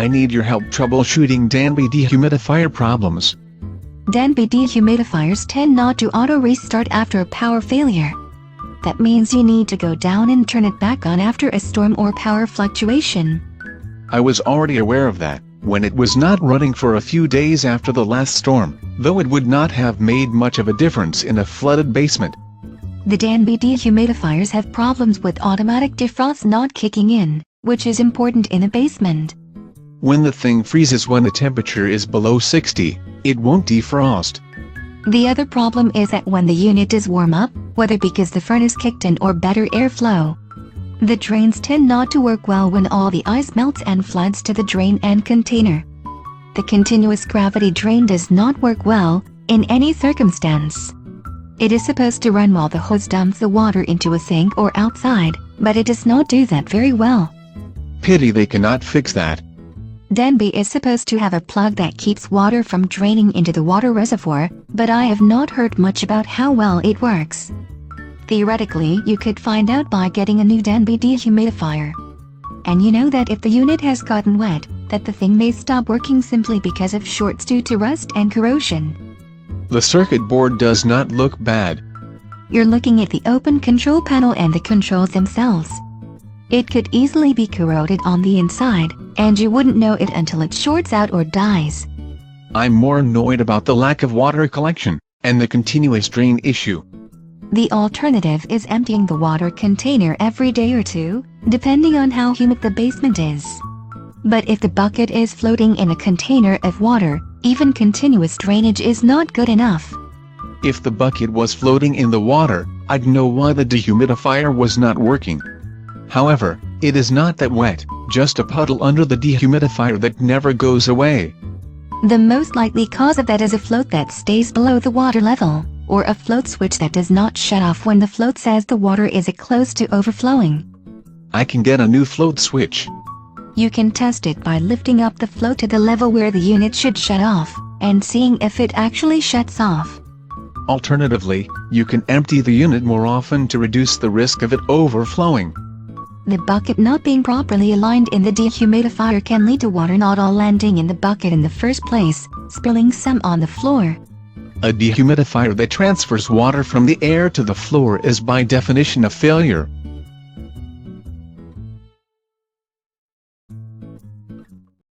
I need your help troubleshooting Danby dehumidifier problems. Danby dehumidifiers tend not to auto-restart after a power failure. That means you need to go down and turn it back on after a storm or power fluctuation. I was already aware of that, when it was not running for a few days after the last storm, though it would not have made much of a difference in a flooded basement. The Danby dehumidifiers have problems with automatic defrost not kicking in, which is important in a basement. When the thing freezes when the temperature is below 60, it won't defrost. The other problem is that when the unit is warm up, whether because the furnace kicked in or better airflow, the drains tend not to work well when all the ice melts and floods to the drain and container. The continuous gravity drain does not work well, in any circumstance. It is supposed to run while the hose dumps the water into a sink or outside, but it does not do that very well. Pity they cannot fix that. Danby is supposed to have a plug that keeps water from draining into the water reservoir, but I have not heard much about how well it works. Theoretically, you could find out by getting a new Danby dehumidifier. And you know that if the unit has gotten wet, that the thing may stop working simply because of shorts due to rust and corrosion. The circuit board does not look bad. You're looking at the open control panel and the controls themselves. It could easily be corroded on the inside, and you wouldn't know it until it shorts out or dies. I'm more annoyed about the lack of water collection, and the continuous drain issue. The alternative is emptying the water container every day or two, depending on how humid the basement is. But if the bucket is floating in a container of water, even continuous drainage is not good enough. If the bucket was floating in the water, I'd know why the dehumidifier was not working. However, it is not that wet, just a puddle under the dehumidifier that never goes away. The most likely cause of that is a float that stays below the water level, or a float switch that does not shut off when the float says the water is close to overflowing. I can get a new float switch. You can test it by lifting up the float to the level where the unit should shut off, and seeing if it actually shuts off. Alternatively, you can empty the unit more often to reduce the risk of it overflowing. The bucket not being properly aligned in the dehumidifier can lead to water not all landing in the bucket in the first place, spilling some on the floor. A dehumidifier that transfers water from the air to the floor is by definition a failure.